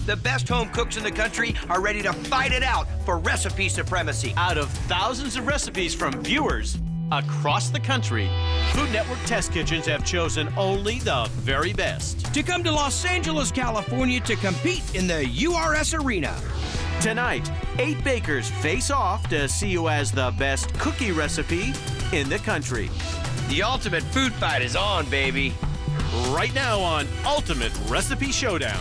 The best home cooks in the country are ready to fight it out for recipe supremacy. Out of thousands of recipes from viewers across the country, Food Network test kitchens have chosen only the very best To come to Los Angeles, California to compete in the URS arena. Tonight, 8 bakers face off to see who has the best cookie recipe in the country. The ultimate food fight is on, baby. Right now on Ultimate Recipe Showdown.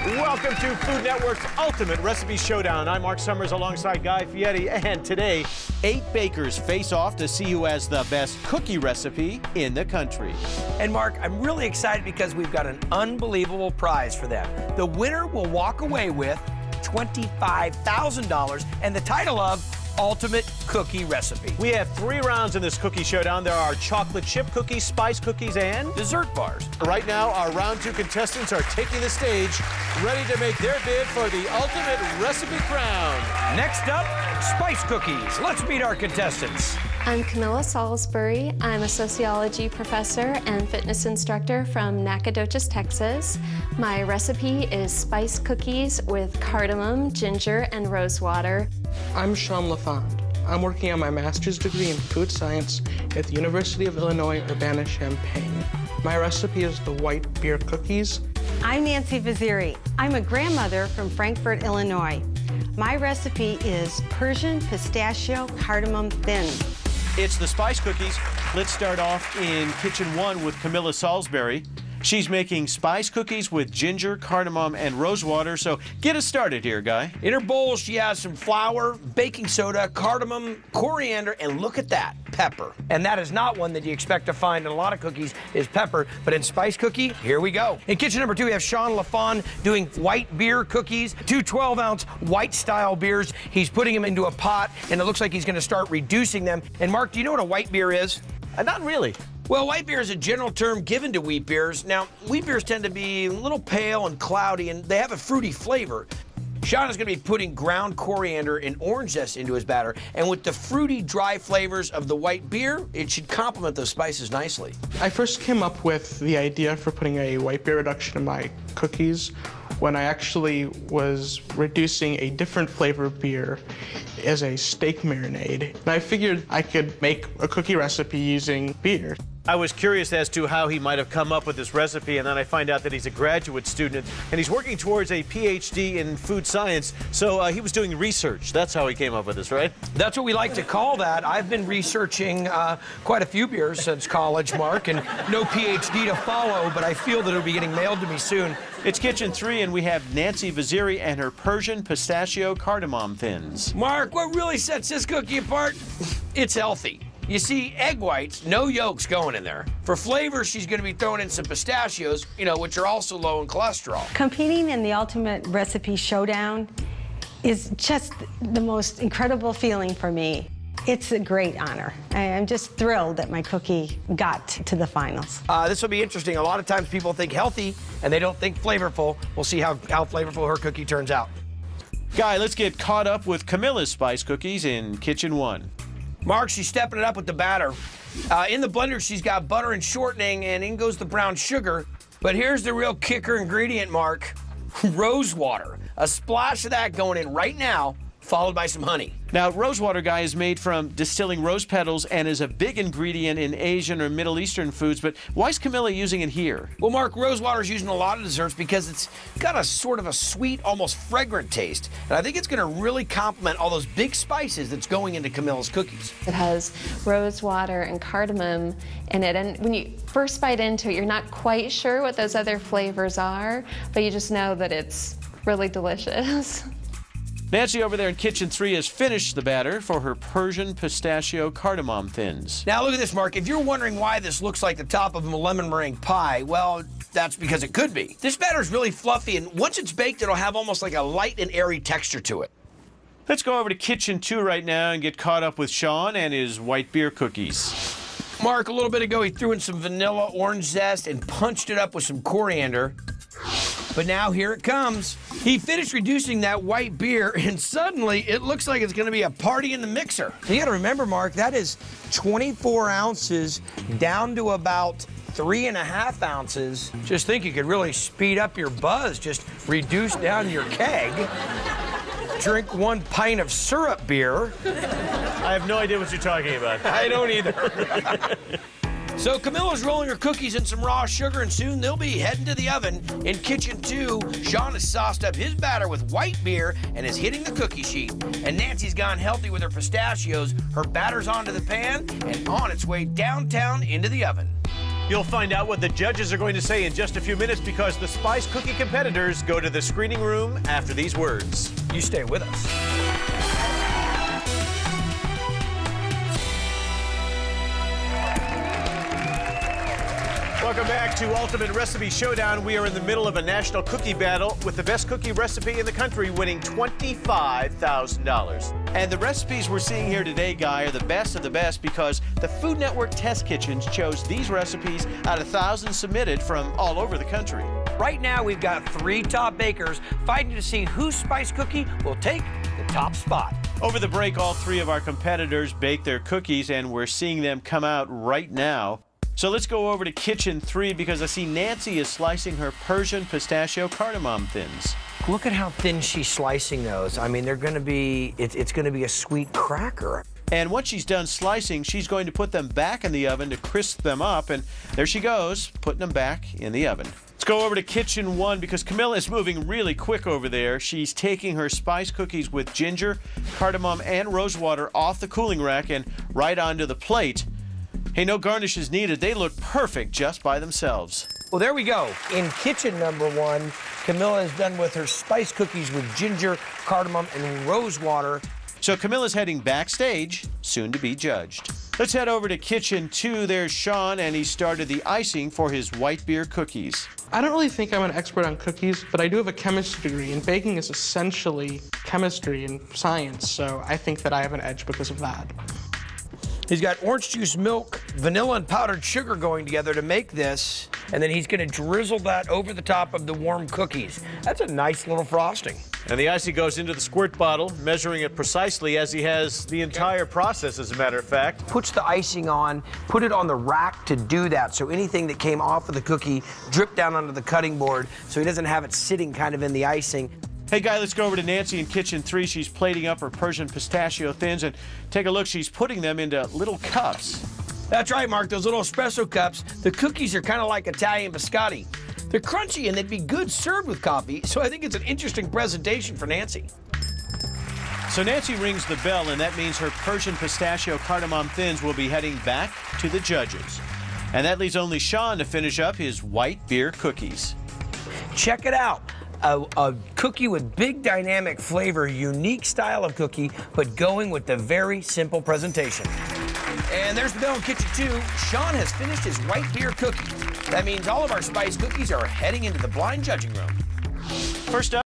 Welcome to Food Network's Ultimate Recipe Showdown. I'm Mark Summers alongside Guy Fieri, and today, 8 bakers face off to see who has the best cookie recipe in the country. And Mark, I'm really excited because we've got an unbelievable prize for them. The winner will walk away with $25,000 and the title of Ultimate Cookie Recipe. We have 3 rounds in this cookie showdown. There are chocolate chip cookies, spice cookies, and dessert bars. Right now, our round 2 contestants are taking the stage, ready to make their bid for the ultimate recipe crown. Next up, spice cookies. Let's meet our contestants. I'm Camilla Salisbury. I'm a sociology professor and fitness instructor from Nacogdoches, Texas. My recipe is spice cookies with cardamom, ginger, and rose water. I'm Sean LaFond. I'm working on my master's degree in food science at the University of Illinois, Urbana-Champaign. My recipe is the white beer cookies. I'm Nancy Vaziri. I'm a grandmother from Frankfort, Illinois. My recipe is Persian pistachio cardamom thin. It's the spice cookies. Let's start off in kitchen 1 with Camilla Salisbury. She's making spice cookies with ginger, cardamom, and rose water, so get us started here, Guy. In her bowl, she has some flour, baking soda, cardamom, coriander, and look at that, pepper. And that is not one that you expect to find in a lot of cookies is pepper, but in spice cookie, here we go. In kitchen number 2, we have Sean LaFond doing white beer cookies, 2 12-ounce white-style beers. He's putting them into a pot, and it looks like he's gonna start reducing them. And Mark, do you know what a white beer is? Not really. Well, white beer is a general term given to wheat beers. Now, wheat beers tend to be a little pale and cloudy, and they have a fruity flavor. Sean is going to be putting ground coriander and orange zest into his batter, and with the fruity, dry flavors of the white beer, it should complement those spices nicely. I first came up with the idea for putting a white beer reduction in my cookies when I actually was reducing a different flavor beer as a steak marinade. And I figured I could make a cookie recipe using beer. I was curious as to how he might have come up with this recipe, and then I find out that he's a graduate student, and he's working towards a PhD in food science, so he was doing research. That's how he came up with this, right? That's what we like to call that. I've been researching quite a few beers since college, Mark, and no PhD to follow, but I feel that it'll be getting mailed to me soon. It's kitchen 3, and we have Nancy Vaziri and her Persian pistachio cardamom thins. Mark, what really sets this cookie apart? It's healthy. You see, egg whites, no yolks going in there. For flavor, she's going to be throwing in some pistachios, you know, which are also low in cholesterol. Competing in the Ultimate Recipe Showdown is just the most incredible feeling for me. It's a great honor. I'm just thrilled that my cookie got to the finals. This will be interesting. A lot of times people think healthy and they don't think flavorful. We'll see how flavorful her cookie turns out. Guy, let's get caught up with Camilla's spice cookies in kitchen 1. Mark, she's stepping it up with the batter. In the blender, she's got butter and shortening, and in goes the brown sugar. But here's the real kicker ingredient, Mark. Rose water. A splash of that going in right now, followed by some honey. Now, rose water, Guy, is made from distilling rose petals and is a big ingredient in Asian or Middle Eastern foods, but why is Camilla using it here? Well, Mark, rose water is used in a lot of desserts because it's got a sort of a sweet, almost fragrant taste. And I think it's going to really complement all those big spices that's going into Camilla's cookies. It has rose water and cardamom in it, and when you first bite into it, you're not quite sure what those other flavors are, but you just know that it's really delicious. Nancy over there in kitchen 3 has finished the batter for her Persian pistachio cardamom thins. Now look at this, Mark. If you're wondering why this looks like the top of a lemon meringue pie, well, that's because it could be. This batter is really fluffy, and once it's baked, it'll have almost like a light and airy texture to it. Let's go over to kitchen 2 right now and get caught up with Sean and his white beer cookies. Mark, a little bit ago, he threw in some vanilla orange zest and punched it up with some coriander. But now here it comes. He finished reducing that white beer, and suddenly it looks like it's going to be a party in the mixer. You got to remember, Mark, that is 24 ounces down to about 3.5 ounces. Just think you could really speed up your buzz. Just reduce down your keg. Drink 1 pint of syrup beer. I have no idea what you're talking about. I don't either. So Camilla's rolling her cookies in some raw sugar, and soon they'll be heading to the oven. In kitchen 2, Sean has sauced up his batter with white beer and is hitting the cookie sheet. And Nancy's gone healthy with her pistachios. Her batter's onto the pan and on its way downtown into the oven. You'll find out what the judges are going to say in just a few minutes, because the Spice Cookie competitors go to the screening room after these words. You stay with us. Welcome back to Ultimate Recipe Showdown. We are in the middle of a national cookie battle with the best cookie recipe in the country winning $25,000. And the recipes we're seeing here today, Guy, are the best of the best because the Food Network test kitchens chose these recipes out of thousands submitted from all over the country. Right now, we've got 3 top bakers fighting to see whose spice cookie will take the top spot. Over the break, all 3 of our competitors baked their cookies, and we're seeing them come out right now. So let's go over to kitchen 3 because I see Nancy is slicing her Persian pistachio cardamom thins. Look at how thin she's slicing those. I mean, they're going to be, it's going to be a sweet cracker. And once she's done slicing, she's going to put them back in the oven to crisp them up. And there she goes, putting them back in the oven. Let's go over to kitchen 1 because Camilla is moving really quick over there. She's taking her spice cookies with ginger, cardamom, and rosewater off the cooling rack and right onto the plate. Hey, no garnish is needed. They look perfect just by themselves. Well, there we go. In kitchen number 1, Camilla is done with her spice cookies with ginger, cardamom, and rosewater. So Camilla's heading backstage, soon to be judged. Let's head over to kitchen 2. There's Sean, and he started the icing for his white beer cookies. I don't really think I'm an expert on cookies, but I do have a chemistry degree, and baking is essentially chemistry and science, so I think that I have an edge because of that. He's got orange juice, milk, vanilla, and powdered sugar going together to make this, and then he's going to drizzle that over the top of the warm cookies. That's a nice little frosting. And the icing goes into the squirt bottle, measuring it precisely as he has the entire process, as a matter of fact. Puts the icing on, put it on the rack to do that, so anything that came off of the cookie dripped down onto the cutting board, so he doesn't have it sitting kind of in the icing. Hey, Guy, let's go over to Nancy in kitchen 3. She's plating up her Persian pistachio thins, and take a look. She's putting them into little cups. That's right, Mark, those little espresso cups. The cookies are kind of like Italian biscotti. They're crunchy, and they'd be good served with coffee, so I think it's an interesting presentation for Nancy. So Nancy rings the bell, and that means her Persian pistachio cardamom thins will be heading back to the judges. And that leaves only Sean to finish up his white beer cookies. Check it out. A cookie with big dynamic flavor, unique style of cookie, but going with the very simple presentation. And there's the bell in kitchen 2. Sean has finished his white beer cookie. That means all of our spice cookies are heading into the blind judging room. First up.